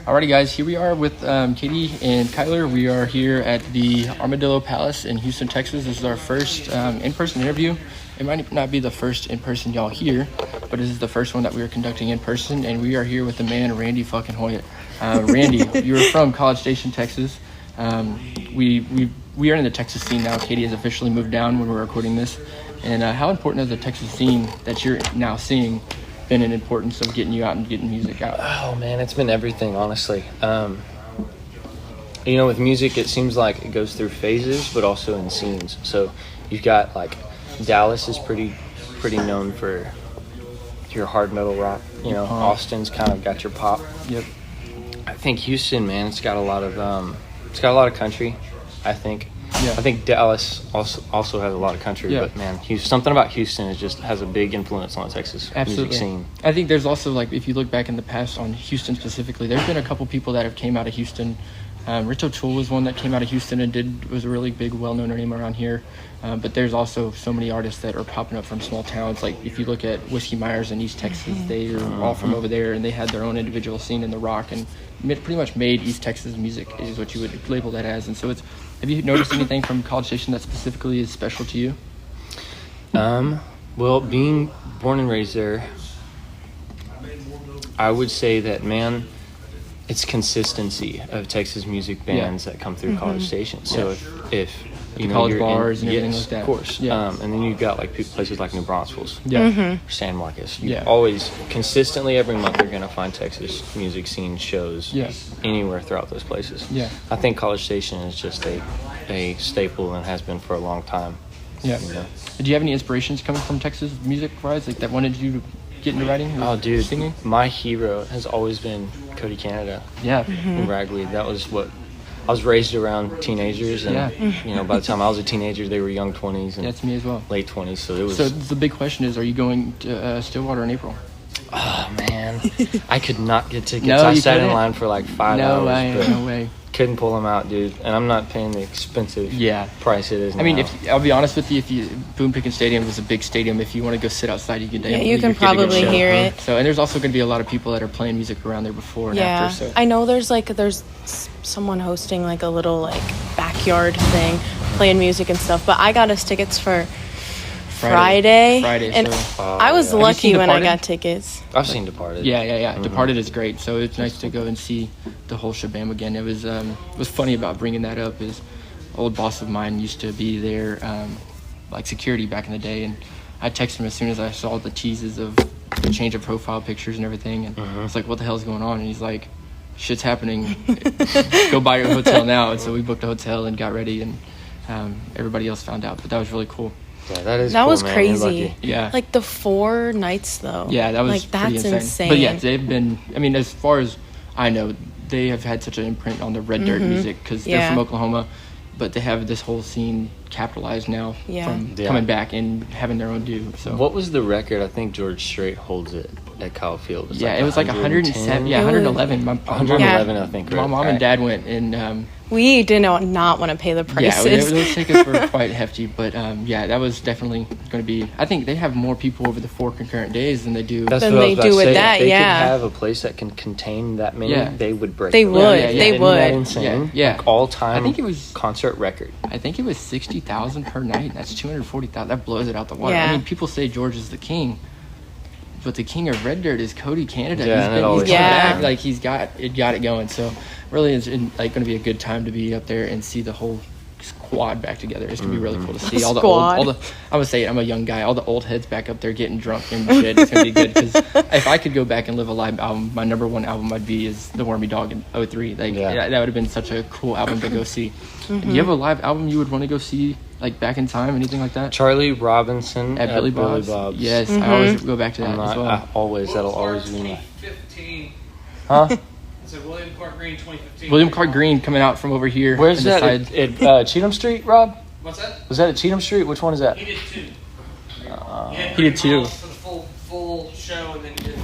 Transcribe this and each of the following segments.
Alrighty, guys, here we are with Katie and Kyler. We are here at the Armadillo Palace in Houston, Texas. This is our first in-person interview. It might not be the first in-person y'all hear, but this is the first one that we are conducting in person, and we are here with the man, Randy fucking Hoyet. Randy, you're from College Station, Texas. We are in the Texas scene now. Katie has officially moved down when we're recording this. And how important has the Texas scene that you're now seeing been in importance of getting you out and getting music out? Oh man, it's been everything, honestly. With music, it seems like it goes through phases, but also in scenes. So you've got like Dallas is pretty known for your hard metal rock. Austin's kind of got your pop. Yep. I think Houston, man, it's got a lot of country. I think. Yeah. I think Dallas also has a lot of country, but man, something about Houston has a big influence on the Texas music scene. I think there's also, like, if you look back in the past on Houston specifically, there's been a couple people that have came out of Houston. Rich O'Toole was one that came out of Houston and was a really big, well-known name around here. But there's also so many artists that are popping up from small towns. Like, if you look at Whiskey Myers in East Texas, they are all from over there, and they had their own individual scene in the rock, and pretty much made East Texas music is what you would label that as. And so have you noticed anything from College Station that specifically is special to you? Well, being born and raised there, I would say that, man, it's consistency of Texas music bands that come through College Station. So if college you're bars and everything yes, like that. Of course. Yeah. And then you've got like places like New Braunfels, San Marcos. You Yeah. always consistently every month you're gonna find Texas music scene shows anywhere throughout those places. Yeah. I think College Station is just a staple and has been for a long time. Yeah. Did you have any inspirations coming from Texas music-wise, like that wanted you to get into writing? Oh, dude, singing? My hero has always been Cody Canada. Yeah. And Ragweed. That was what I was raised around teenagers, and by the time I was a teenager, they were young 20s and that's me as well. Late 20s. So it was. So the big question is, are you going to Stillwater in April? Oh man, I could not get tickets. No, I you sat couldn't? in line for like 5 hours. No way. Couldn't pull them out, dude. And I'm not paying the expensive price it is now. I mean, I'll be honest with you, Boone Pickens Stadium is a big stadium. If you want to go sit outside, you can. You can probably hear it. So, and there's also going to be a lot of people that are playing music around there before and after. So I know there's someone hosting like a little like backyard thing, playing music and stuff. But I got us tickets for Friday, and I was lucky when I got tickets. I've seen Departed. Yeah. Mm-hmm. Departed is great, so it's nice to go and see the whole shabam again. It was funny about bringing that up is old boss of mine used to be there, like security back in the day, and I texted him as soon as I saw the teases of the change of profile pictures and everything, and it's like, what the hell's going on? And he's like, shit's happening. Go buy your hotel now. And so we booked a hotel and got ready, and everybody else found out, but that was really cool. Yeah, that cool, was man. crazy. Yeah. Like the 4 nights though. Yeah, that was like that's insane. But yeah, they've been, I mean, as far as I know, they have had such an imprint on the red dirt music because they're from Oklahoma, but they have this whole scene capitalized now from coming back and having their own due. So what was the record? I think George Strait holds it at Kyle Field. It was like 107. Yeah, 111. 111, I think. My mom and dad went, and we did not want to pay the prices. Yeah, those tickets were quite hefty, but that was definitely going to be. I think they have more people over the 4 concurrent days than they do. That's than what they do with that. If they could have a place that can contain that many. They would break. They would. They Isn't would. That insane? Yeah. Like all time. I think it was concert record. I think it was 60,000 per night. That's 240,000. That blows it out the water. Yeah. I mean, people say George is the king, but the king of red dirt is Cody Canada. Yeah, he's coming back. Like he's got it going. So really, it's going to be a good time to be up there and see the whole squad back together. It's gonna be really cool to see all the old. I would say I'm a young guy. All the old heads back up there getting drunk and shit. It's gonna be good because if I could go back and live a live album, my number one album I'd be is The Wormy Dog in 03. Like that would have been such a cool album to go see. Do you have a live album you would want to go see, like back in time, anything like that? Charlie Robinson at Billy Bob's. Yes, I always go back to that as well. That'll always be me. 2015. Huh? So William Clark Green 2015. William Clark Green coming out from over here. Where's that? At Cheatham Street, Rob? What's that? Was that at Cheatham Street? Which one is that? He did 2. He did 2 for the full show, and then he did 2.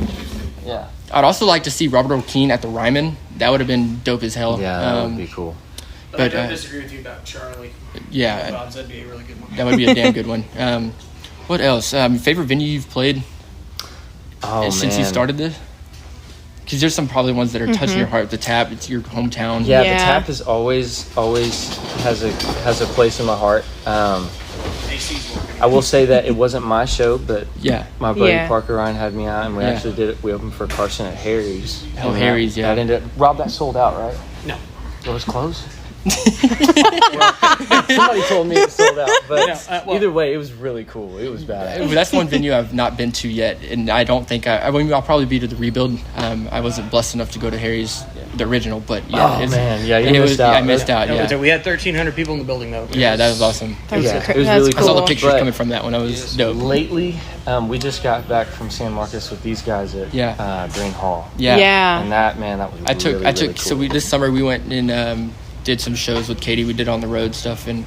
Yeah. I'd also like to see Robert O'Keefe at the Ryman. That would have been dope as hell. Yeah, that would be cool. But I don't disagree with you about Charlie. Yeah, that'd be a really good one. That would be a damn good one. What else? Favorite venue you've played since you started this? Because there's some probably ones that are touching your heart. The Tap, it's your hometown. Yeah, the Tap is always has a place in my heart. I will say that it wasn't my show, but my buddy Parker Ryan had me out, and we actually did it. We opened for Carson at Harry's. Harry's, That ended up, Rob, that sold out, right? No. It was closed? Somebody told me it sold out, but either way, it was really cool. It was bad. That's one venue I've not been to yet, and I don't think I'll probably be to the Rebuild. I wasn't blessed enough to go to Harry's, the original, but you missed out. I missed out. Yeah, we had 1,300 people in the building though. Yeah, that was awesome. It was really cool. I saw the pictures coming from that one. I was dope. Lately, we just got back from San Marcos with these guys at Green Hall. Yeah. And that was really cool. So this summer we went and did some shows with Katie. We did on the road stuff, and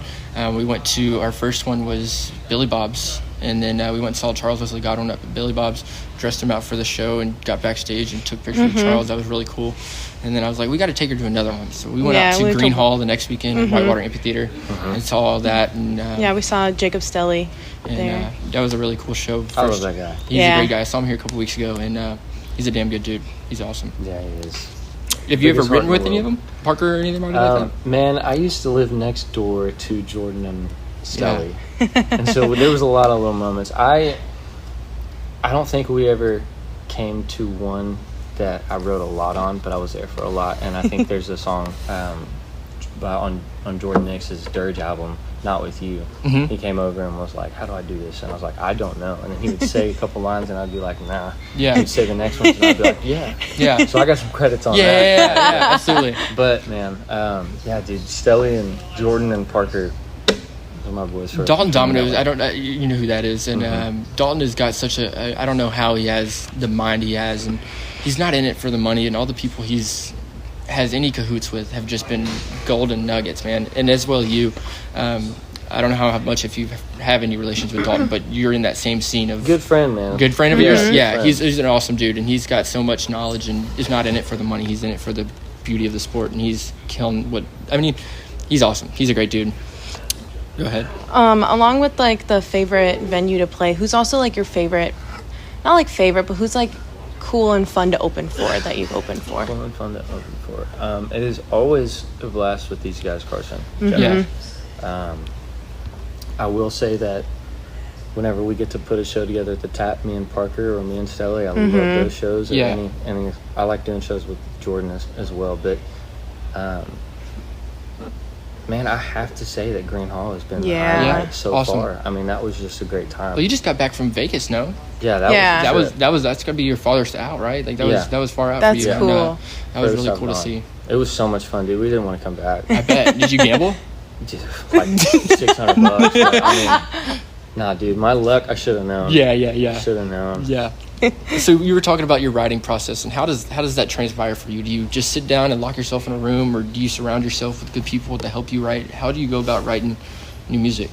we went to, our first one was Billy Bob's, and then we went and saw Charles Wesley Godwin up at Billy Bob's, dressed him out for the show, and got backstage and took pictures with Charles. That was really cool. And then I was like, we got to take her to another one. So we went out to Green Hall the next weekend in Whitewater Amphitheater and saw all that. And we saw Jacob Stelly there. That was a really cool show. I love that guy. He's a great guy. I saw him here a couple weeks ago, and he's a damn good dude. He's awesome. Yeah, he is. Have you ever written with any of them? Parker or anything like that? Man, I used to live next door to Jordan and Stelly. And so there was a lot of little moments. I don't think we ever came to one that I wrote a lot on, but I was there for a lot. And I think there's a song on Jordan Nix's Dirge album, Not With You. He came over and was like, how do I do this? And I was like, I don't know. And then he would say a couple lines and I'd be like, nah. Yeah. He'd say the next one and I'd be like, yeah. So I got some credits on that. Yeah, absolutely. But man, dude, Stelly and Jordan and Parker are my boys. Dalton Domino's, you know who that is. And Dalton has got such I don't know how he has the mind he has, and he's not in it for the money, and all the people has any cahoots with have just been golden nuggets, man. And as well you. I don't know how much if you have any relations with Dalton, but you're in that same scene of good friend, man. Good friend of yours. Yeah, he's an awesome dude, and he's got so much knowledge, and is not in it for the money. He's in it for the beauty of the sport, and he's killing he's awesome. He's a great dude. Go ahead. Along with like the favorite venue to play, who's also like your favorite? Not like favorite, but who's like cool and fun to open for that you've opened for? Cool and fun to open for. It is always a blast with these guys, Carson. Yeah. I will say that whenever we get to put a show together at the Tap, me and Parker or me and Stelly, I love those shows. Yeah. And I like doing shows with Jordan as well. But, man, I have to say that Green Hall has been the highlight so far. I mean, that was just a great time. Well, you just got back from Vegas, no? Yeah, that's gonna be your farthest out, right? Like that was far out. That's for you. cool. And, that was really cool to see. It was so much fun, dude. We didn't want to come back. I bet. Did you gamble? Like $600. But, I mean, nah, dude. My luck. I should have known. Yeah. Should have known. Yeah. So you were talking about your writing process, and how does that transpire for you? Do you just sit down and lock yourself in a room, or do you surround yourself with good people to help you write? How do you go about writing new music?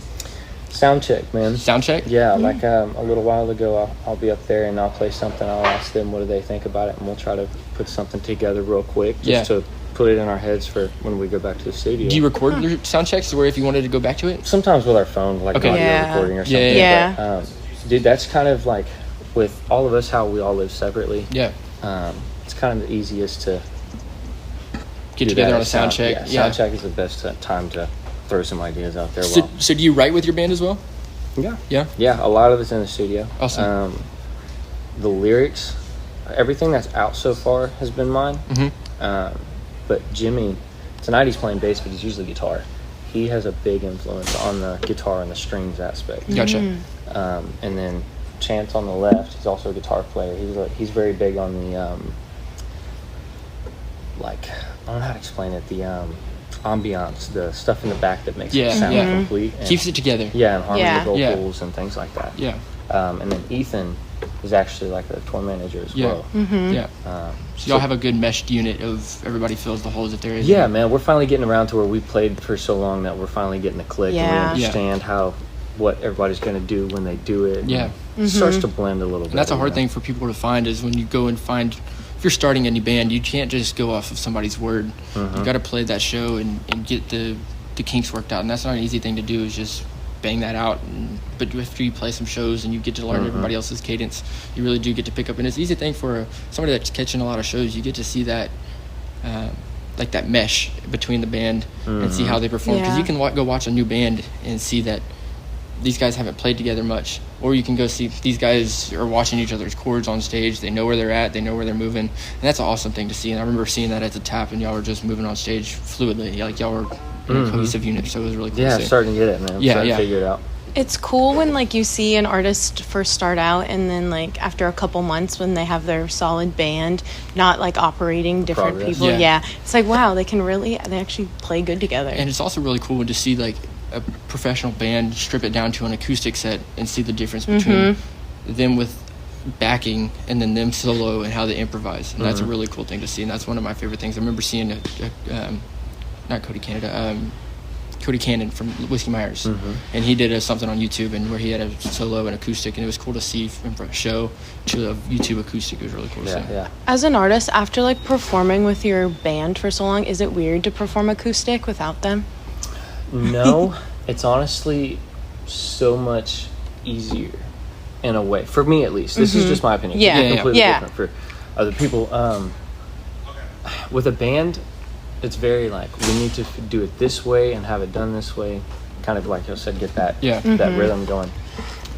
Sound check, man. Sound check? Yeah, like a little while ago, I'll be up there and I'll play something. I'll ask them what do they think about it, and we'll try to put something together real quick just to put it in our heads for when we go back to the studio. Do you record your sound checks to where if you wanted to go back to it? Sometimes with our phone, like audio recording or something. Yeah. But, dude, that's kind of like with all of us, how we all live separately. Yeah. It's kind of the easiest to get together on a sound check. Yeah, sound check is the best time to throw some ideas out there. So do you write with your band as well? Yeah. A lot of it's in the studio. Awesome. The lyrics, everything that's out so far has been mine. But Jimmy, tonight he's playing bass, but he's usually guitar. He has a big influence on the guitar and the strings aspect. Gotcha. And then Chance on the left, he's also a guitar player. He's very big on the I don't know how to explain it. The ambiance, the stuff in the back that makes it sound complete. And, keeps it together. Yeah, and harmony vocals and things like that. Yeah. And then Ethan is actually like a tour manager as well. Yeah. So y'all have a good meshed unit of everybody fills the holes that there is. Yeah, man. We're finally getting around to where we played for so long that we're finally getting the click and we understand what everybody's going to do when they do it. Yeah. It starts to blend a little bit. And that's a hard thing for people to find is when you go and find, if you're starting any band, you can't just go off of somebody's word. You got to play that show and get the kinks worked out. And that's not an easy thing to do, is just bang that out. But after you play some shows and you get to learn everybody else's cadence, you really do get to pick up. And it's an easy thing for somebody that's catching a lot of shows. You get to see that, like that mesh between the band and see how they perform. Because you can go watch a new band and see that these guys haven't played together much. Or you can go see these guys are watching each other's chords on stage. They know where they're at. They know where they're moving. And that's an awesome thing to see. And I remember seeing that at the Tap, and y'all were just moving on stage fluidly. Like, y'all were in a cohesive unit, so it was really cool to see. Starting to get it, man. Starting to figure it out. It's cool when, like, you see an artist first start out, and then, like, after a couple months when they have their solid band, not, like, operating different people. Yeah. It's like, wow, they actually play good together. And it's also really cool to see, like, a professional band strip it down to an acoustic set and see the difference between them with backing and then them solo and how they improvise. And that's a really cool thing to see. And that's one of my favorite things. I remember seeing not Cody Canada, Cody Cannon from Whiskey Myers, and he did something on YouTube and where he had a solo and acoustic, and it was cool to see from a show to a YouTube acoustic. It was really cool to see. Yeah. As an artist, after like performing with your band for so long, is it weird to perform acoustic without them? No, it's honestly so much easier in a way. For me, at least. This is just my opinion. Yeah. It's completely different for other people. With a band, it's very like, we need to do it this way and have it done this way. Kind of like I said, get that that rhythm going.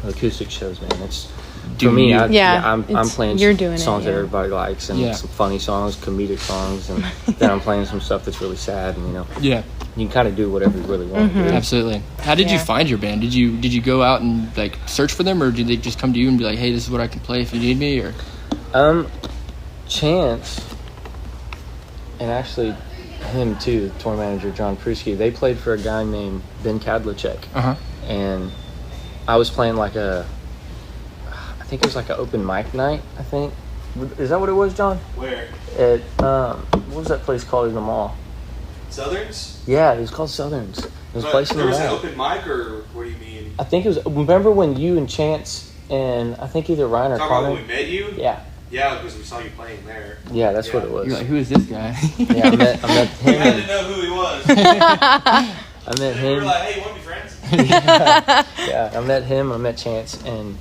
The acoustic shows, man, it's for me. I'm playing songs that everybody likes, and some funny songs, comedic songs, and then I'm playing some stuff that's really sad, and you can kind of do whatever you really want to do. Absolutely. How did you find your band? Did you go out and like search for them, or did they just come to you and be like, hey, this is what I can play if you need me? Or Chance, and actually him too, tour manager John Prusky, they played for a guy named Ben Kadlacek, and I was playing like I think it was like an open mic night. I think, is that what it was, John? Where? At what was that place called in the mall? Southerns? Yeah, it was called Southerns. It was a place in the mall. There was an open mic, or what do you mean? I think it was. Remember when you and Chance and I think either Ryan or Talking Connor? about when we met you? Yeah. Yeah, because we saw you playing there. Yeah, that's what it was. you're like, who is this guy? Yeah, I met him. You had to know who he was. I met him. We were like, hey, you want to be friends? Yeah, I met him. I met Chance, and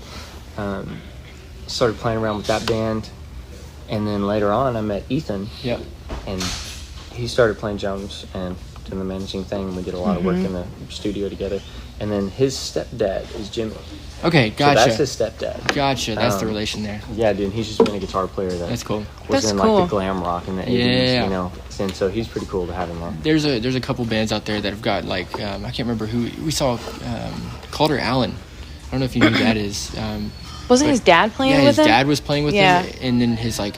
started playing around with that band. And then later on, I met Ethan. Yep. And he started playing drums and doing the managing thing. And we did a lot of work in the studio together. And then his stepdad is Jimmy. Okay, gotcha. So that's his stepdad. Gotcha. That's the relation there. Yeah, dude. He's just been a guitar player that's cool. Was in like the glam rock in the 80s, you know. And so he's pretty cool to have him there. There's a couple bands out there that have got like I can't remember who we saw. Calder Allen. I don't know if you know who that is. Wasn't his dad playing with him? Yeah, his dad was playing with him, and then his like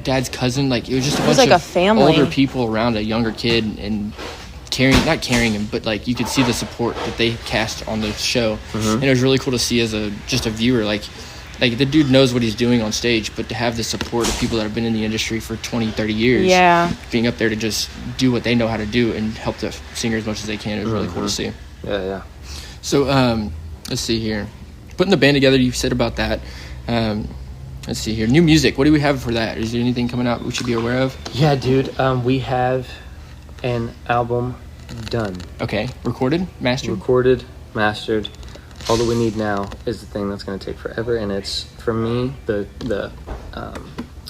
dad's cousin. Like it was just a bunch of family. Older people around a younger kid and. Not carrying him, but like you could see the support that they cast on the show, and it was really cool to see as just a viewer. Like the dude knows what he's doing on stage, but to have the support of people that have been in the industry for 20, 30 years, being up there to just do what they know how to do and help the singer as much as they can is really cool to see. Yeah. So let's see here, putting the band together. You said about that. Let's see here, new music. What do we have for that? Is there anything coming out we should be aware of? Yeah, dude. We have an album done. Okay, recorded, mastered. All that we need now is the thing that's going to take forever, and it's for me the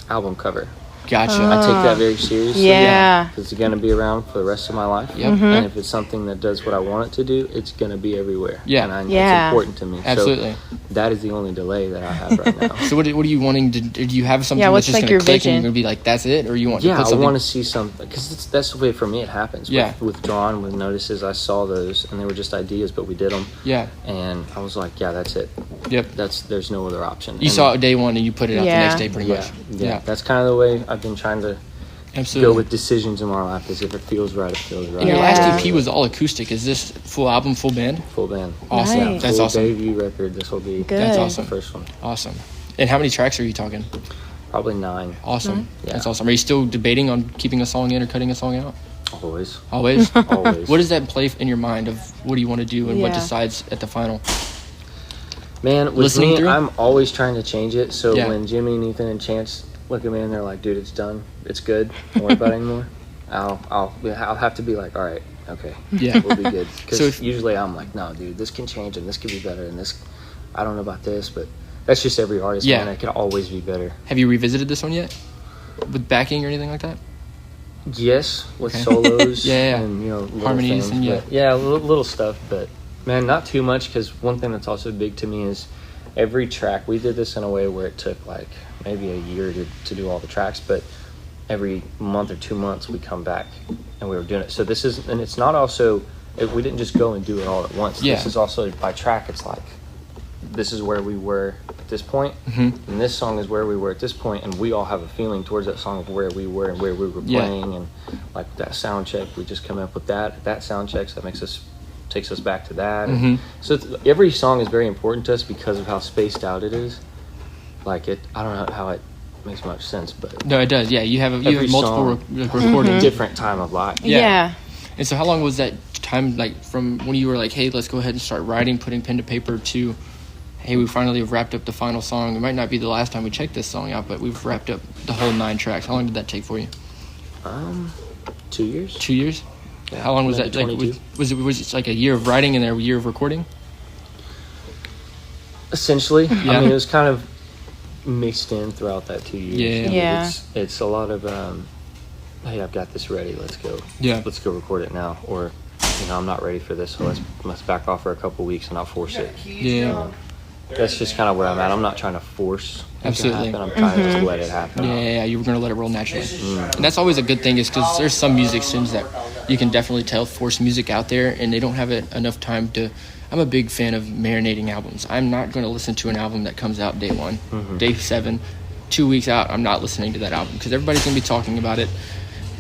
album cover. Gotcha. I take that very seriously. Yeah. Because it's going to be around for the rest of my life. Yep. And if it's something that does what I want it to do, it's going to be everywhere. Yeah. And it's important to me. Absolutely. So that is the only delay that I have right now. So what are you wanting to do? Do you have something that's just like going to click vision? and you're going to be like, that's it? Or you want to put something? I want to see something. Because that's the way for me it happens. With Drawn, with Notices, I saw those and they were just ideas, but we did them. Yeah. And I was like, yeah, that's it. Yep. There's no other option. You saw it day one and you put it out the next day pretty much. Yeah. That's kind of the way I've been trying to go with decisions in my life. Is if it feels right, it feels right. And your last EP was all acoustic. Is this full album, full band? Full band. Awesome. Nice. That's full awesome. Debut record. This will be That's awesome. The first one. Awesome. And how many tracks are you talking? Probably 9. Awesome. Yeah. That's awesome. Are you still debating on keeping a song in or cutting a song out? Always. Always? Always. What does that play in your mind of what do you want to do and what decides at the final? Man, with Listening me, through? I'm always trying to change it. So when Jimmy and Ethan and Chance look at me and they're like, dude, it's done. It's good. Don't worry about it anymore. I'll have to be like, all right, okay, Yeah. we'll be good. Because So if- usually I'm like, no, dude, this can change and this could be better and this, I don't know about this, but that's just every artist, Yeah. man. It can always be better. Have you revisited this one yet? With backing or anything like that? Yes, with Okay. solos Yeah. and, little Harmonies things, and but little stuff, but man, not too much, because one thing that's also big to me is every track, we did this in a way where it took like maybe a year to do all the tracks, but every month or 2 months we come back and we were doing it. So this is, and it's not also, we didn't just go and do it all at once. Yeah. This is also by track, it's like, this is where we were at this point, and this song is where we were at this point, and we all have a feeling towards that song of where we were and where we were playing, and like that sound check, we just come up with that sound check, so that takes us back to that. So every song is very important to us because of how spaced out it is. Like I don't know how it makes much sense, but No, it does. Yeah, you have every multiple song, recordings. different time of life. Yeah. And so how long was that time, like, from when you were like, hey, let's go ahead and start writing, putting pen to paper, to, hey, we finally have wrapped up the final song. It might not be the last time we checked this song out, but we've wrapped up the whole 9 tracks. How long did that take for you? 2 years. 2 years? Yeah, How long was maybe that? Like, 22. was it like a year of writing and then a year of recording? Essentially, Yeah. I mean, it was kind of mixed in throughout that 2 years. Yeah. I mean, Yeah. It's a lot of, hey, I've got this ready. Let's go. Yeah. Let's go record it now. Or, I'm not ready for this, so let's back off for a couple weeks and not force it. Yeah. That's just kind of where I'm at. I'm not trying to force it Absolutely. to happen. I'm trying to just let it happen. Yeah, you were going to let it roll naturally. And that's always a good thing, is because there's some musicians that you can definitely tell force music out there, and they don't have enough time to. I'm a big fan of marinating albums. I'm not going to listen to an album that comes out day 1, day 7, 2 weeks out. I'm not listening to that album because everybody's going to be talking about it.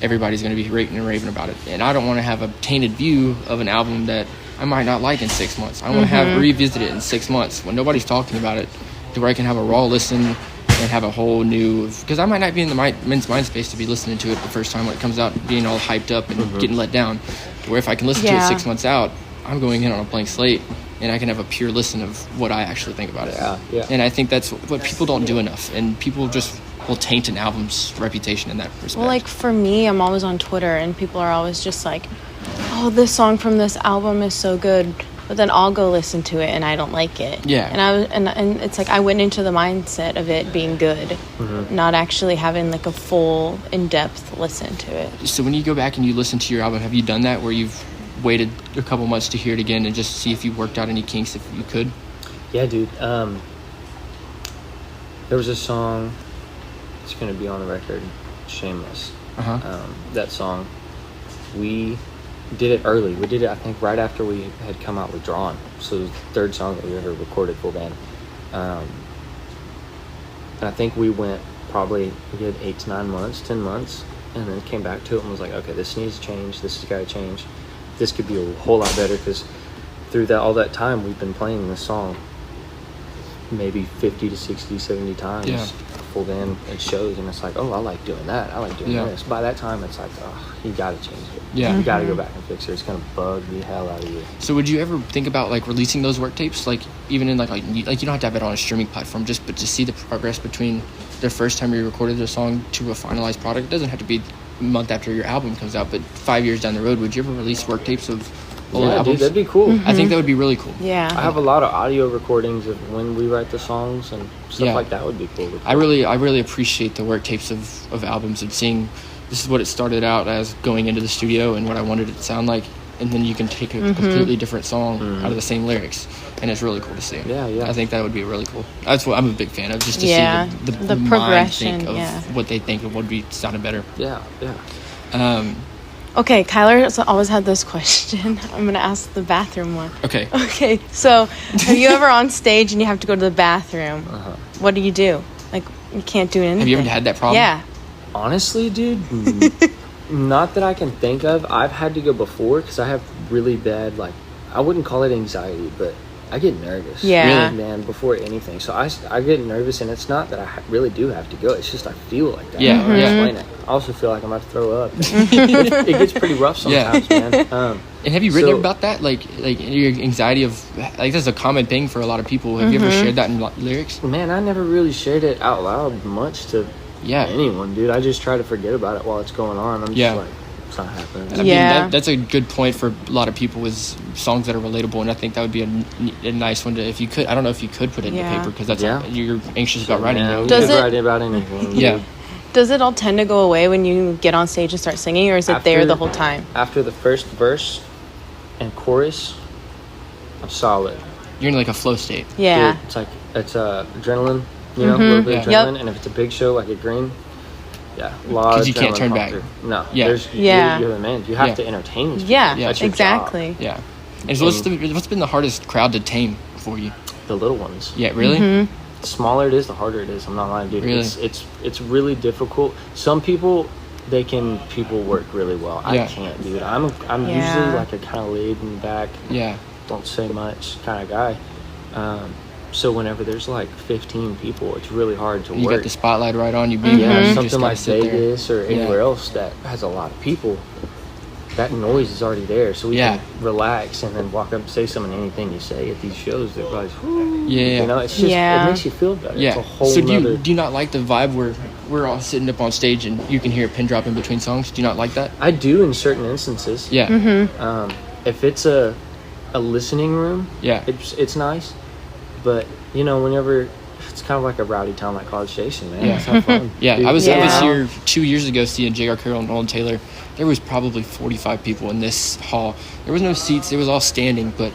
Everybody's going to be rating and raving about it. And I don't want to have a tainted view of an album that I might not like in 6 months. I want to have revisit it in 6 months when nobody's talking about it, to where I can have a raw listen and have a whole new, because I might not be in the men's mind space to be listening to it the first time when it comes out, being all hyped up and getting let down. To where if I can listen to it 6 months out, I'm going in on a blank slate, and I can have a pure listen of what I actually think about it. Yeah. And I think that's what people don't do enough, and people just will taint an album's reputation in that respect. Well, like for me, I'm always on Twitter, and people are always just like, oh, this song from this album is so good, but then I'll go listen to it and I don't like it. Yeah. And it's like I went into the mindset of it being good, not actually having like a full in-depth listen to it. So when you go back and you listen to your album, have you done that where you've waited a couple months to hear it again and just see if you worked out any kinks if you could? Yeah, dude. There was a song, it's going to be on the record, Shameless. That song, we did it early. We did it, I think, right after we had come out with Drawn. So it was the 3rd song that we ever recorded full band. And I think we went probably a good 8 to 9 months, 10 months, and then came back to it and was like, okay, this needs to change. This has got to change. This could be a whole lot better, because through all that time we've been playing this song maybe 50 to 60, 70 times full band at shows, and it's like, oh, I like doing that. I like doing this. By that time, it's like, oh, you got to change it. Yeah. You got to go back and fix it. It's going to bug the hell out of you. So would you ever think about like releasing those work tapes, like even in like you don't have to have it on a streaming platform, but to see the progress between the first time you recorded a song to a finalized product? It doesn't have to be a month after your album comes out, but 5 years down the road, would you ever release work tapes of old albums? Dude, that'd be cool. I think that would be really cool. Yeah. I have a lot of audio recordings of when we write the songs, and stuff like that would be cool. I really appreciate the work tapes of albums, and seeing this is what it started out as going into the studio and what I wanted it to sound like, and then you can take a completely different song out of the same lyrics, and it's really cool to see. Yeah. I think that would be really cool. That's what I'm a big fan of, just to see the progression mind think of what they think of would be sounding better. Yeah. Okay, Kyler always had this question. I'm going to ask the bathroom one. Okay. Okay, so are you ever on stage and you have to go to the bathroom? What do you do? Like, you can't do anything. Have you ever had that problem? Yeah. Honestly, dude, not that I can think of. I've had to go before, because I have really bad, like, I wouldn't call it anxiety, but I get nervous. Yeah. Really, man, before anything. So I get nervous, and it's not that I really do have to go. It's just I feel like that. Yeah, I don't yeah. explain it. I also feel like I'm about to throw up. It gets pretty rough sometimes, man. And have you written about that? Like your anxiety of, like, that's a common thing for a lot of people. Have you ever shared that in lyrics? Man, I never really shared it out loud much to Yeah. anyone, dude. I just try to forget about it while it's going on. I'm just like, It's not happening. I mean, that's a good point for a lot of people with songs that are relatable, and I think that would be a nice one to, if you could. I don't know if you could put it in paper because that's you're anxious about writing it. Does it write about anything? Yeah. Does it all tend to go away when you get on stage and start singing, or is it there the whole time? After the first verse and chorus, I'm solid. You're in like a flow state. Yeah. Dude, it's adrenaline, you know, a little bit of adrenaline, and if it's a big show like a Green, a lot of adrenaline. Because you can't turn back. No. Yeah. You're the man. You have to entertain these people. Yeah, That's your exactly. job. Yeah. And so what's been the hardest crowd to tame for you? The little ones. Yeah, really? The smaller it is, the harder it is. I'm not lying, dude. Really? It's really difficult. Some people people work really well. Yeah. I can't, dude. I'm usually like a kind of laid in the back. Yeah. Don't say much kind of guy. So whenever there's like 15 people, it's really hard to work. You got the spotlight right on you. Something like Vegas or anywhere else that has a lot of people, that noise is already there. So we can relax and then walk up and say something. Anything you say at these shows, they're like, you know, it's just it makes you feel better. Yeah. It's a whole so do you not like the vibe where we're all sitting up on stage and you can hear a pin drop in between songs? Do you not like that? I do in certain instances. Yeah. If it's a listening room, it's nice. But you know, whenever it's kind of like a rowdy town like College Station, man. Let's have fun. I was here 2 years ago seeing J.R. Carroll and Nolan Taylor. There was probably 45 people in this hall. There was no seats. It was all standing, but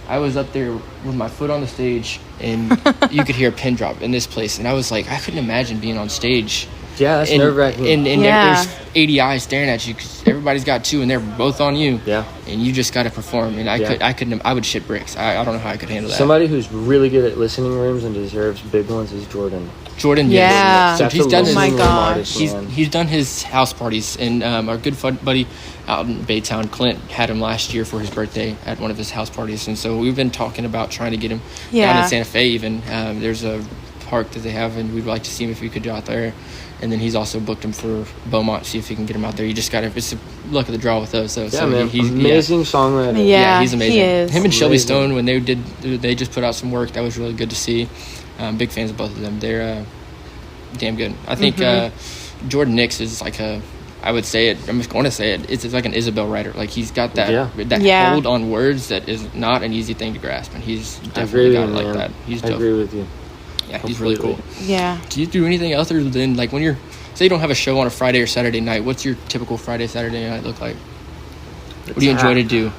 I was up there with my foot on the stage, and you could hear a pin drop in this place. And I was like, I couldn't imagine being on stage. Yeah, that's nerve-wracking. And there's 80 eyes staring at you because everybody's got two, and they're both on you. Yeah. And you just got to perform. And I would shit bricks. I don't know how I could handle that. Somebody who's really good at listening rooms and deserves big ones is Jordan. Yeah. So he's done gosh. He's done his house parties, and our good buddy out in Baytown, Clint, had him last year for his birthday at one of his house parties, and so we've been talking about trying to get him down in Santa Fe. Even there's a park that they have, and we'd like to see him if we could go out there. And then he's also booked him for Beaumont, see if he can get him out there. You just got to, it's the luck of the draw with those. So, man, he's amazing songwriter. Yeah, he's amazing. He is. Him and Shelby Stone, when they just put out some work, that was really good to see. Big fans of both of them. They're damn good. I think Jordan Nix is like I would say it, I'm just going to say it, it's like an Isabel writer. Like, he's got that hold on words that is not an easy thing to grasp, and he's definitely got it like that. He's dope. I agree with you. Yeah, he's really cool. Yeah. Do you do anything other than, like, when you're, say you don't have a show on a Friday or Saturday night, what's your typical Friday, Saturday night look like? What do you enjoy to do?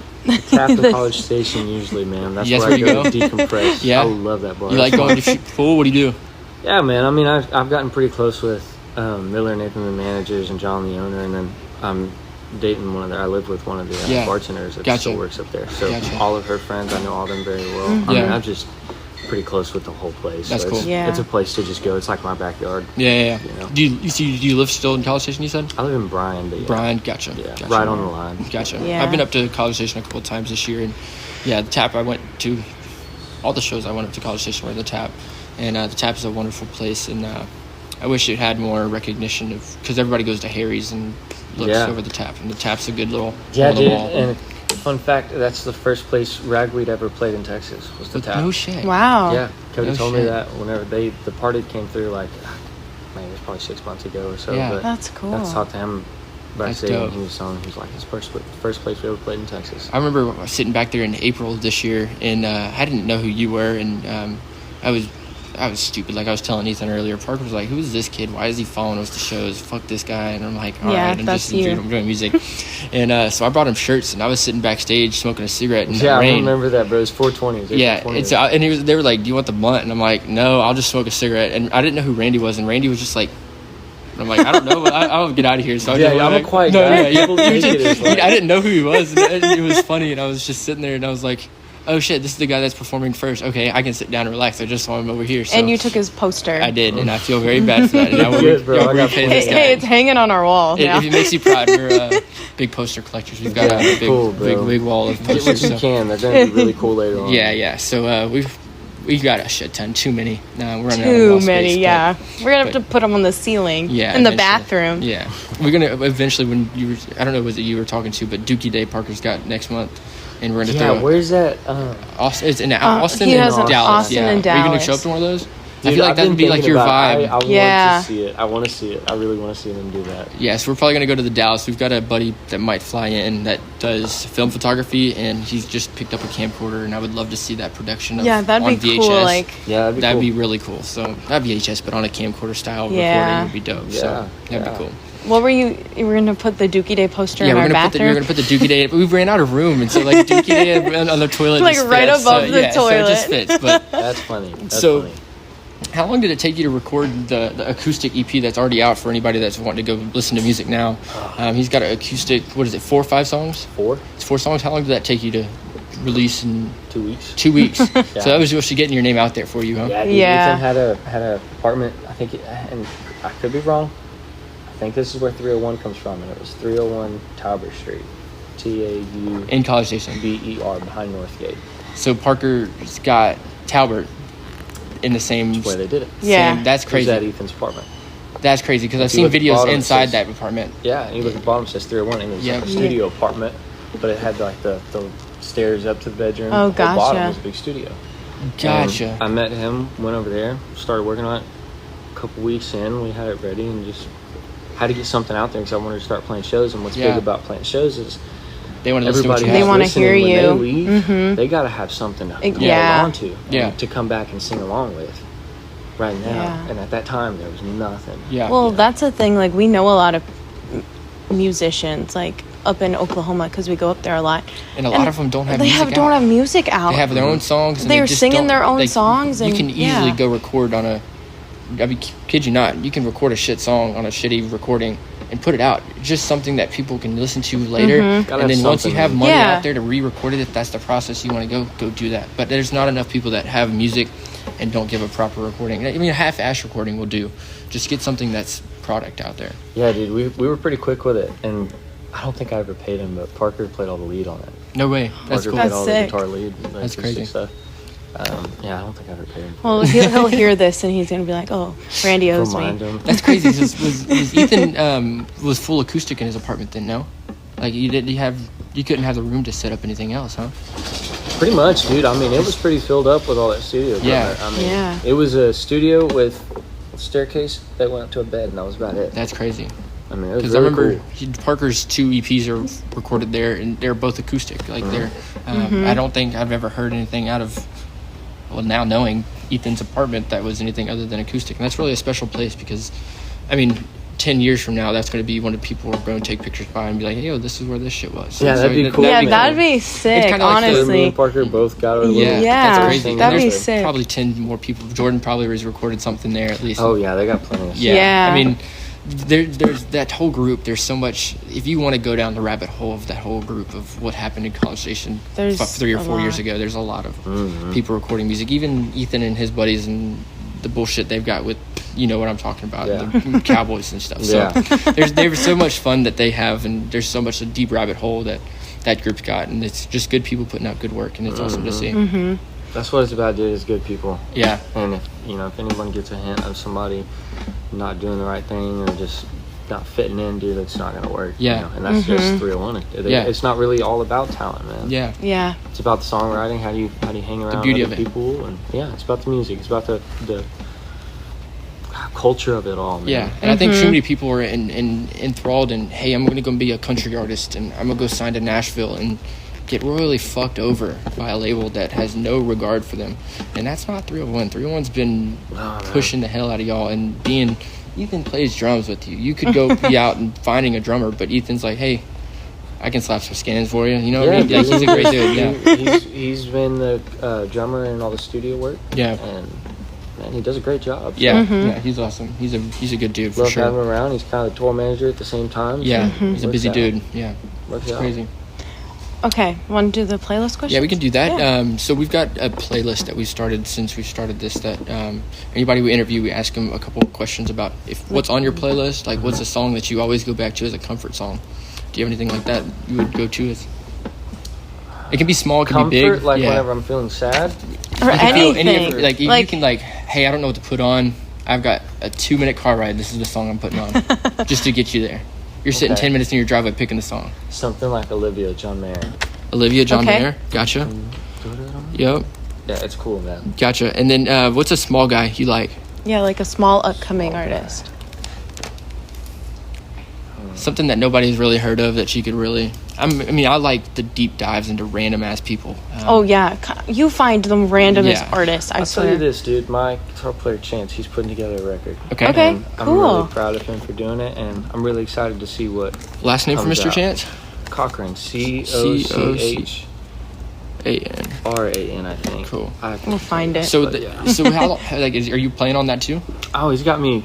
Tap the College Station usually, man. That's where I go to decompress. Yeah. I love that bar. You like going to pool? What do you do? Yeah, man. I mean, I've gotten pretty close with Miller and Nathan, the managers, and John, the owner, and then I'm dating I live with one of the bartenders that still works up there. So all of her friends, I know all of them very well. I mean, I'm just pretty close with the whole place. That's cool. It's a place to just go. It's like my backyard. Yeah. You know? Do you live still in College Station, you said? I live in Bryan. But Bryan, gotcha. Right on the line. Gotcha. Yeah. I've been up to College Station a couple of times this year, and the Tap, I went to all the shows I went up to College Station were the Tap, and the Tap is a wonderful place, and I wish it had more recognition of, because everybody goes to Harry's and looks over the Tap, and the Tap's a good little dude. wall. And fun fact, that's the first place Ragweed ever played in Texas was the Tap. No shit. Wow. Yeah, Cody told me shit. that whenever the party came through, like, man, it was probably 6 months ago or so. Yeah. But That's cool. I talked to him backstage, dope. and he was telling me, he was like, it's the first place we ever played in Texas. I remember sitting back there in April of this year, and I didn't know who you were, and I was stupid. Like I was telling Ethan earlier, Parker was like, "Who is this kid? Why is he following us to shows? Fuck this guy." And I'm like, "All right, I'm that's just enjoying music." And so I brought him shirts, and I was sitting backstage smoking a cigarette in the rain. I remember that, bro. It was 420. It was 420. And they were like, "Do you want the blunt?" And I'm like, "No, I'll just smoke a cigarette." And I didn't know who Randy was, and Randy was just like, I'm like, I don't know, but I'll get out of here. So I'm a quiet guy. I didn't know who he was. And it was funny, and I was just sitting there, and I was like, oh shit, this is the guy that's performing first. Okay, I can sit down and relax. I just saw him over here. So and you took his poster. I did, and I feel very bad for that. And I hey, it's hanging on our wall. If it makes you proud, we're big poster collectors. We've got a big wall of posters. Get what you can. They're going to be really cool later on. Yeah. So we've got a shit ton. Too many. We're running too out of many. space, yeah, we're gonna have to put them on the ceiling. Yeah, in the bathroom. Yeah, we're gonna eventually. When I don't know, was it you were talking to, but Dookie Day Parker's got next month. And we're going to throw. Where's that? Austin. It's in Austin he and has Dallas. Austin and Dallas. Are you going to show up to one of those? I feel like that would be like your vibe. I want to see it. I want to see it. I really want to see them do that. Yeah, so we're probably going to go to the Dallas. We've got a buddy that might fly in that does film photography, and he's just picked up a camcorder, and I would love to see that production that'd on be VHS. cool. Like, that'd be really cool. So not VHS, but on a camcorder style recording would be dope. Yeah, so that'd be cool. What were you were going to put the Dookie Day poster in we're our gonna bathroom? we're going to put the Dookie Day, but we ran out of room, and so like Dookie Day on the toilet like just right fits. above the toilet. So it just fits. But That's funny. That's funny. How long did it take you to record the acoustic EP that's already out for anybody that's wanting to go listen to music now? He's got an acoustic, 4 or 5 songs? 4. It's 4 songs. How long did that take you to release in 2 weeks? 2 weeks. So that was just getting your name out there for you, huh? Yeah, dude, Ethan had a apartment, I think, and I could be wrong. I think this is where 301 comes from, and it was 301 Tauber Street. Tauber. In College Station. BER, behind Northgate. So Parker's got Talbert in the same... That's where they did it. Yeah. That's crazy. It was at Ethan's apartment. That's crazy, because I've seen videos inside that apartment. Yeah, and you look at the bottom, it says 301, and it was like a studio apartment, but it had like the stairs up to the bedroom. Oh, the whole bottom gotcha. was a big studio. Gotcha. And I met him, went over there, started working on it. A couple weeks in, we had it ready and just had to get something out there because I wanted to start playing shows. And what's big about playing shows is they want to listen to what you They want to hear when you. They leave, they got to have something to hold on to, to come back and sing along with. Right now, and at that time, there was nothing. Well, that's the thing. Like, we know a lot of musicians, like up in Oklahoma, because we go up there a lot. And a lot of them don't have. Don't have music out. They have their own songs. And they're singing their own songs, and you can easily go record on a. I mean, kid you not, you can record a shit song on a shitty recording and put it out. Just something that people can listen to later. And then once you have money out there to re-record it, if that's the process you want to go do that. But there's not enough people that have music and don't give a proper recording. I mean, a half-ass recording will do. Just get something that's product out there. Yeah, dude, we were pretty quick with it, and I don't think I ever paid him, but Parker played all the lead on it. No way. That's Parker cool. played all the sick. guitar lead. That's crazy. Stuff. Yeah, I don't think I ever paid him. Well, he'll hear this and he's gonna be like, "Oh, Randy owes me." That's crazy. Was Ethan was full acoustic in his apartment then? No, like you couldn't have the room to set up anything else, huh? Pretty much, dude. I mean, it was pretty filled up with all that studio equipment. I mean, it was a studio with a staircase that went up to a bed, and that was about it. That's crazy. I mean, it was because really I remember cool. Parker's 2 EPs are recorded there, and they're both acoustic. Like they're, I don't think I've ever heard anything out of. Well, now knowing Ethan's apartment, that was anything other than acoustic, and that's really a special place because, I mean, 10 years from now, that's going to be one of the people who are going to take pictures by and be like, "Hey, yo, this is where this shit was." Yeah, that'd be cool. That'd be sick. Honestly, me and Parker both got our little. That's crazy. That'd be sick. Probably 10 more people. Jordan probably has recorded something there at least. Oh yeah, they got plenty of stuff. Yeah. I mean, there's that whole group. There's so much. If you want to go down the rabbit hole of that whole group of what happened in College Station 3 or 4 years ago, there's a lot of people recording music. Even Ethan and his buddies and the bullshit they've got with, you know what I'm talking about, the Cowboys and stuff. So there's so much fun that they have, and there's so much a deep rabbit hole that group's got, and it's just good people putting out good work, and it's awesome to see. That's what it's about, dude. Is good people. Yeah. And if anyone gets a hint of somebody not doing the right thing or just not fitting in, dude, it's not gonna work. Yeah. You know? And that's just 301. It's not really all about talent, man. Yeah. Yeah. It's about the songwriting. How do you hang around beauty other of it. people, and it's about the music. It's about the culture of it all, man. Yeah, and I think too many people are enthralled in, hey, I'm gonna go be a country artist and I'm gonna go sign to Nashville and get royally fucked over by a label that has no regard for them. And that's not 301. 301's been pushing the hell out of y'all, and Ethan plays drums with you. You could go be out and finding a drummer, but Ethan's like, hey, I can slap some scans for you. You know what I mean? Like, he's a great dude. Yeah. He's been the drummer in all the studio work. Yeah. And man, he does a great job. Yeah, yeah, he's awesome. He's a good dude for sure. Love having him around. He's kind of the tour manager at the same time. Yeah, so he's a busy dude. Yeah, it's crazy. Okay, want to do the playlist question? Yeah, we can do that. Yeah. So we've got a playlist that we started since we started this. That anybody we interview, we ask them a couple of questions about what's on your playlist. Like, what's a song that you always go back to as a comfort song? Do you have anything like that you would go to? It can be small, it can be big. Like whenever I'm feeling sad, or anything. You can hey, I don't know what to put on. I've got a 2-minute car ride. This is the song I'm putting on, just to get you there. You're sitting 10 minutes in your driveway picking the song. Something like Olivia, John Mayer. Mayer, gotcha. Yep. Yeah, it's cool, man. Gotcha. And then what's a small guy you like? Yeah, like a small upcoming artist. Something that nobody's really heard of that she could really... I like the deep dives into random-ass people. Oh, yeah. You find the randomest artists, I I'll swear. tell you this, dude. My guitar player, Chance, he's putting together a record. Okay. And cool. I'm really proud of him for doing it, and I'm really excited to see what Last name for comes Mr. out. Chance? Cochran. COCHRAN, I think. Cool. We'll find it. So, so how are you playing on that too? Oh, he's got me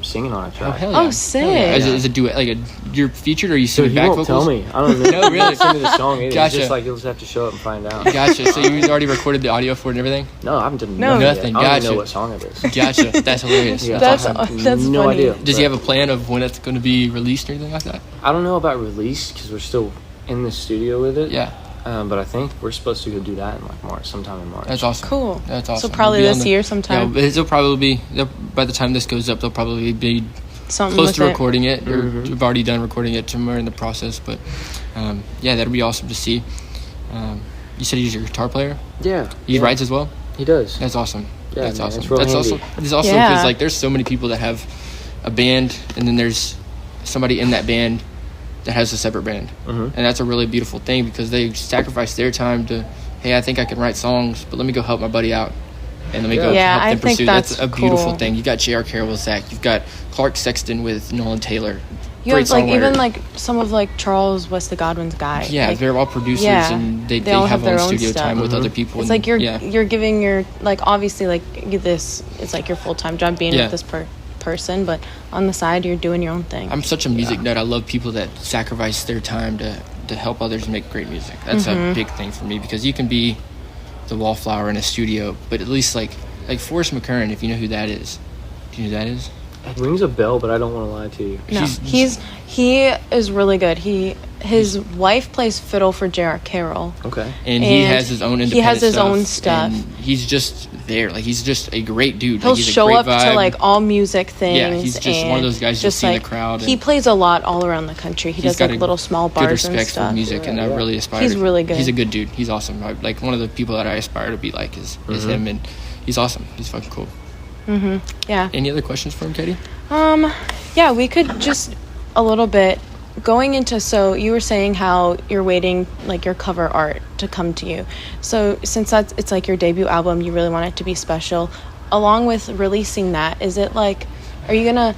singing on a track. Oh, hell yeah. Oh, sick. Hell yeah. Is it duet? You're featured or are you Dude, singing he back won't vocals? tell me. I don't know. No, really? Sing me the song either. Gotcha. It's just like you'll just have to show up and find out. Gotcha. So you already recorded the audio for it and everything? No, I haven't done No. nothing. Nothing. Yet. I don't Gotcha. even know what song it is. Gotcha. That's hilarious. Yeah, That's I have no funny. idea. Does he have a plan of when it's going to be released or anything like that? I don't know about release because we're still in the studio with it. Yeah. But I think we're supposed to go do that in like March, sometime in March. That's awesome. Cool. That's awesome. So probably We'll be this on year sometime. Yeah, it'll probably be, by the time this goes up, they'll probably be Something close with to it. recording it, or we've already done recording it. We're in the process, but yeah, that'd be awesome to see. You said he's your guitar player. Yeah. He writes as well. He does. That's awesome. Yeah, That's man, awesome. it's real That's handy. awesome. It's awesome Yeah. because like there's so many people that have a band, and then there's somebody in that band that has a separate band, and that's a really beautiful thing because they sacrifice their time to, hey, I think I can write songs, but let me go help my buddy out, and let me go Yeah, help I them think pursue. that's a beautiful cool. thing. You got J.R. Carroll with Zach. You've got Clark Sexton with Nolan Taylor. You Great have like songwriter. even like some of like Charles Wesley Godwin's guys. Yeah, like, they're all producers, yeah, and they all have their own own studio stuff. time with other people. It's and, like you're yeah. giving your like obviously like this it's like your full-time job being Yeah. with this person, but on the side you're doing your own thing. I'm such a music nut. I love people that sacrifice their time to help others make great music. That's a big thing for me because you can be the wallflower in a studio, but at least like Forrest McCurran, if you know who that is. Do you know who that is? It rings a bell, but I don't want to lie to you. No, he is really good. His wife plays fiddle for J.R. Carroll. Okay. And he has his own independent He has his stuff, own stuff. and he's just there. Like he's just a great dude. He'll like, he's a show great up to vibe. like all music things. Yeah, he's just one of those guys just seeing the crowd He and- plays a lot all around the country. He He's does got like a little small good bars and respect stuff. for music, and I really aspire. He's really good. He's a good dude. He's awesome. Like one of the people that I aspire to be like is him, and he's awesome. He's fucking cool. Yeah. Any other questions for him, Katie? Yeah, we could just a little bit going into, so you were saying how you're waiting like your cover art to come to you. So since it's like your debut album, you really want it to be special. Along with releasing that, is it like, are you gonna,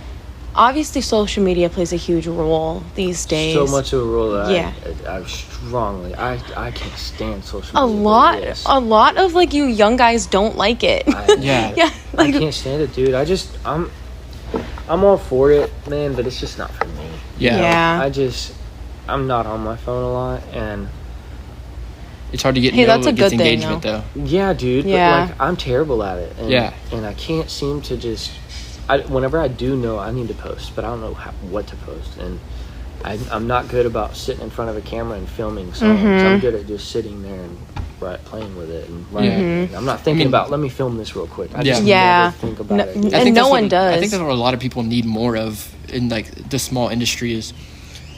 obviously social media plays a huge role these days. So much of a role that Yeah. I strongly, I can't stand social A media. lot, but yes. a lot of like you young guys don't like it. Yeah. Yeah, I like can't stand it, dude. I'm all for it, man, but it's just not for me. Yeah. I'm not on my phone a lot, and It's hard to get Hey, that's a gets good thing, engagement though. yeah, dude. Yeah. But like, I'm terrible at it. And, Yeah. And I can't seem to just. Whenever I do know I need to post, but I don't know what to post, and I'm not good about sitting in front of a camera and filming songs. I'm good at just sitting there and playing with it and writing. I'm not thinking about let me film this real quick. I just Yeah. never think about No- it. And I think no that's one what, does. I think that's what a lot of people need more of in like the small industry is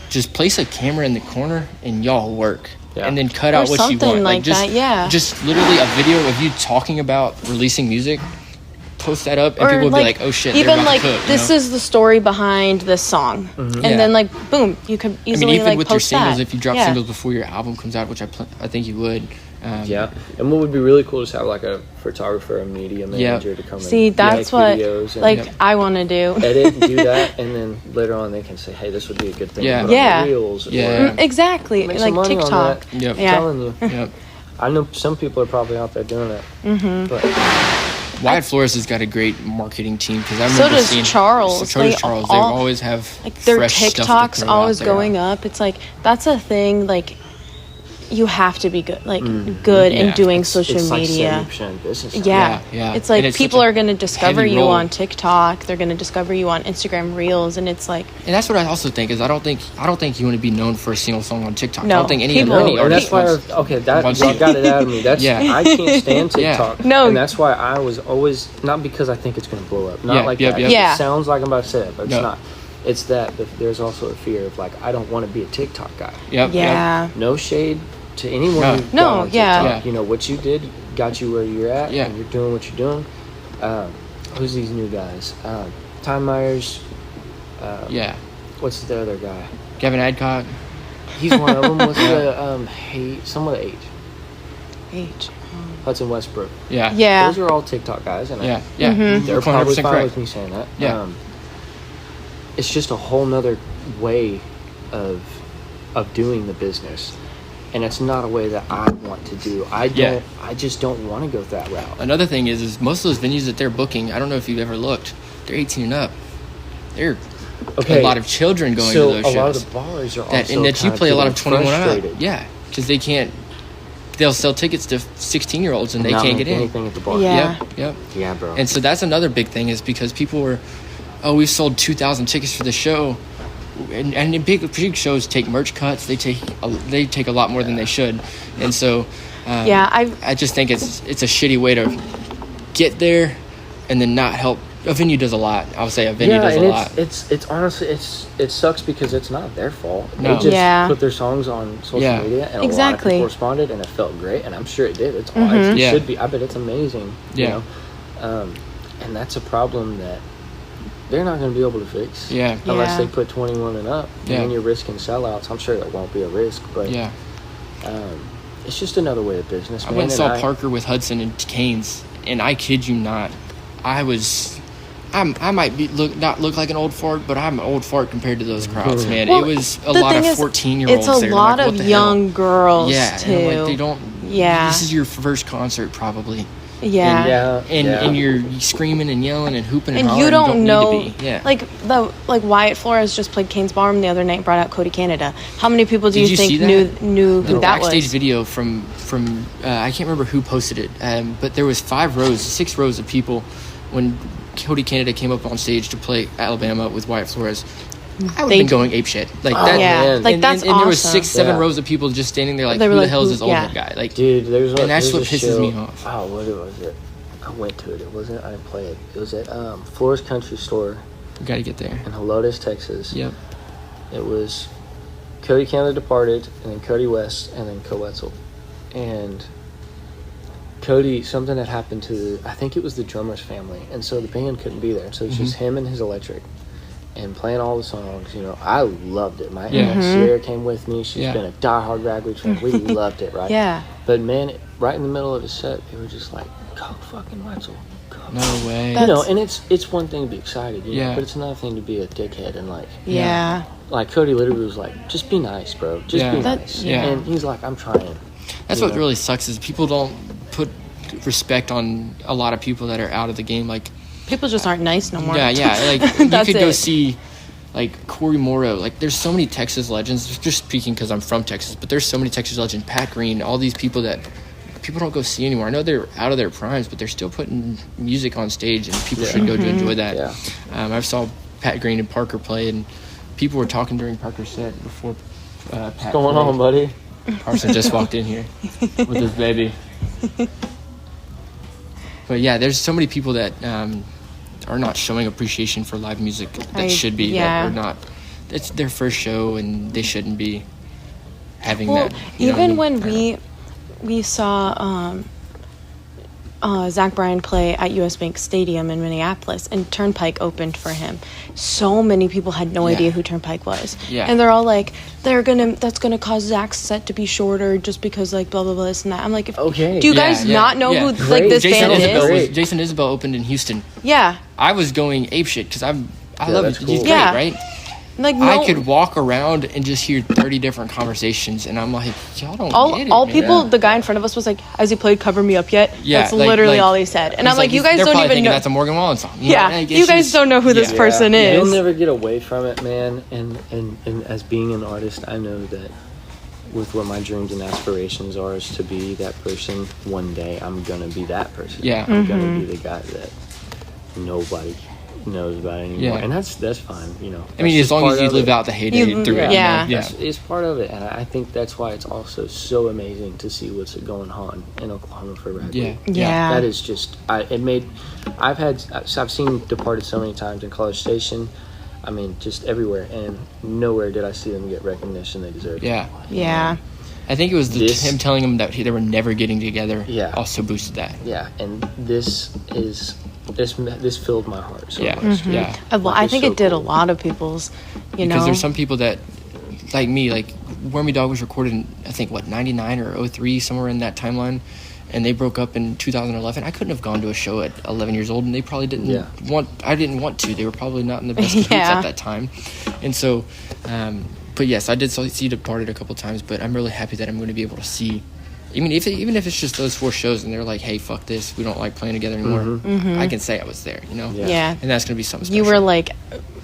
just place a camera in the corner and y'all work. Yeah. And then cut Or out what you something want. like just, that, yeah. Just literally a video of you talking about releasing music. Post that up and people will be like, oh shit, they're even about like to cook, this is the story behind this song, and Yeah. then like boom, you could I easily mean, even like with your post singles, that. if you drop Yeah. singles before your album comes out, which I think you would. Yeah, and what would be really cool is have like a photographer, a media manager to come See, and that's make what videos and like I want to do. edit and do that, and then later on they can say, "Hey, this would be a good thing Yeah. to put Yeah. on the reels." Yeah. or Exactly, make like some money TikTok. on that. Yep. I'm Yeah. telling you, Yep. I know some people are probably out there doing it, but Wyatt Flores has got a great marketing team because I So remember does seeing Charles. So does They Charles. all- They always have Like their fresh stuff to TikToks throw out always there. going up. It's like that's a thing. Like you have to be good, like good in Yeah. doing social it's media. like 70% of business. Yeah. Yeah. It's like And it's people such a are going to discover heavy you role. on TikTok. They're going to discover you on Instagram Reels, and it's like And that's what I also think is I don't think you want to be known for a single song on TikTok. No. I don't think any People- any No, and that's artist why. wants. That wants y'all to- got it out of me. That's Yeah. I can't stand Yeah. TikTok. No. and that's why I was always not because I think it's going to blow up. Not Yeah, like yep, that. yep. Yeah. It sounds like I'm about to say it, but it's No. not. It's that there's also a fear of like I don't want to be a TikTok guy. Yep. yeah. No shade to anyone. No. who got No, on yeah. TikTok. Yeah. You know what you did. got you where you're at. Yeah. And you're doing what you're doing. Who's these new guys? Time Myers. Yeah. What's the other guy? Kevin Adcock. He's one of them. What's the some of the age? Hudson Westbrook. Yeah. Yeah. Those are all TikTok guys, and Yeah. they're probably 100% fine correct. with me saying that. Yeah. It's just a whole nother way of doing the business, and it's not a way that I want to do. I just don't want to go that route. Another thing is most of those venues that they're booking, I don't know if you've ever looked, they're 18 and up. They're a lot of children going to those shows. So a lot of the bars are also and that you play a lot of 21 and frustrated. up. Yeah, because they can't. They'll sell tickets to 16-year-olds and they can't get in. Anything at the bar. Yeah. Yep. Yeah, bro. And so that's another big thing is because people were, we sold 2,000 tickets for the show, and big shows take merch cuts. They take a lot more than they should, and so I just think it's a shitty way to get there and then not help. A venue does a lot. I would say a venue does a lot. It's honestly it sucks because it's not their fault. No. They just put their songs on social media, and a lot of Exactly. people responded, and it felt great, and I'm sure it did. It's it should be. I bet it's amazing. Yeah. You know? And that's a problem that they're not going to be able to fix. Yeah. Unless they put 21 and up, Yeah. and then you're risking sellouts. I'm sure that won't be a risk, but it's just another way of business. I went and saw Parker with Hudson and Canes, and I kid you not, I might not look like an old fart, but I'm an old fart compared to those crowds, man. Well, it was a lot of 14-year-olds It's a there. lot like, of what the young hell? girls Yeah, too. and like they don't. Yeah. This is your first concert, probably. Yeah. And you're screaming and yelling and hooping and And hollering. you don't know, need to be. Yeah. like Wyatt Flores just played Kane's Ballroom the other night and brought out Cody Canada. How many people do Did you you see think that? knew the who that backstage was? video from I can't remember who posted it, but there was 6 rows of people when Cody Canada came up on stage to play Alabama with Wyatt Flores. I would have been going apeshit. Like that. Yeah, like and, that's and there was awesome. 6-7 rows of people just standing there like, They who were the like, hell is who- this old yeah. guy? Like, Dude, and that's what there's a pisses show- me off. Oh, what was it? I went to it. It wasn't. I didn't play it. It was at Flores Country Store We got to get there. in Helotes, Texas. Yep. It was Cody Canada Departed, and then Cody West, and then Coetzel. And Cody, something had happened to, I think it was the drummer's family, and so the band couldn't be there. So it's just him and his electric, and playing all the songs. You know, I loved it. My aunt Sierra came with me. She's been a diehard Ragweed fan. We loved it, right? Yeah. But man, right in the middle of his set, they were just like, "Go fucking Wetzel." Go. No way. You know, and it's one thing to be excited, you know, Yeah. but it's another thing to be a dickhead and like, Yeah. like Cody literally was like, "Just be nice, bro. Just be nice." yeah. And he's like, "I'm trying." That's You what know? really sucks is people don't put respect on a lot of people that are out of the game. Like, People just aren't nice no more. yeah. Like, you That's could go it. see, like, Corey Morrow. Like, there's so many Texas legends. Just speaking because I'm from Texas, but there's so many Texas legends. Pat Green, all these people that people don't go see anymore. I know they're out of their primes, but they're still putting music on stage, and people should go to enjoy that. Yeah. I saw Pat Green and Parker play, and people were talking during Parker's set before Pat. What's going on, buddy? Carson just walked in here with his baby. But yeah, there's so many people that are not showing appreciation for live music that should be. Yeah. That are not. It's their first show, and they shouldn't be having Well, that. You know even what I mean? when we saw Zach Bryan play at US Bank Stadium in Minneapolis, and Turnpike opened for him. So many people had no Yeah. idea who Turnpike was. Yeah. And they're all like, that's gonna cause Zach's set to be shorter just because like blah blah blah this and that. I'm like, Okay. do you guys not know who like this Jason band Isabel is? Jason Isabel opened in Houston. Yeah. I was going apeshit because I love that's it. He's cool. great, Yeah. right? Like no, I could walk around and just hear 30 different conversations, and I'm like, y'all don't get it, all man. people. The guy in front of us was like, "Has he played Cover Me Up yet?" Yeah, that's like- literally like- all he said. And He's I'm like, you guys they're don't probably even thinking know. that's a Morgan Wallen song. You know? Yeah, Like, it's you guys just- don't know who this yeah. person is. You'll never get away from it, man. And as being an artist, I know that with what my dreams and aspirations are is to be that person. One day, I'm gonna be that person. Yeah. I'm gonna be the guy that nobody knows about anymore. Yeah. And that's fine, you know. I mean, as long as you live out the heyday You- through it. yeah. You know? It's part of it, and I think that's why it's also so amazing to see what's going on in Oklahoma for Ragweed. Yeah. That is just I've seen Departed so many times in College Station. I mean, just everywhere, and nowhere did I see them get recognition they deserve. Yeah. Yeah. I think it was him telling him that they were never getting together. Yeah. Also boosted that. Yeah, and this filled my heart so much. Mm-hmm. Yeah. Well, I think it did a lot of people's, Because there's some people that, like me, like Wormy Dog was recorded in, I think, 99 or 03, somewhere in that timeline. And they broke up in 2011. I couldn't have gone to a show at 11 years old, and they probably didn't want. I didn't want to. They were probably not in the best moods at that time, and so. But yes, I did see Departed a couple times. But I'm really happy that I'm going to be able to see, even if it's just those 4 shows, and they're like, "Hey, fuck this, we don't like playing together anymore." Mm-hmm. I can say I was there, Yeah. and that's going to be something special. You were like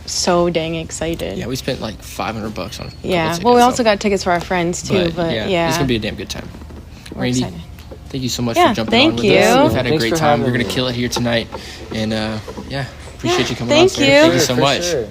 so dang excited. Yeah, we spent like $500 on. Well, we also got tickets for our friends too. But it's going to be a damn good time. Randy, excited. Thank you so much for jumping on with us. We've had a great time. We're going to kill it here tonight. And, appreciate you coming on, sir. Thank you so much. Sure.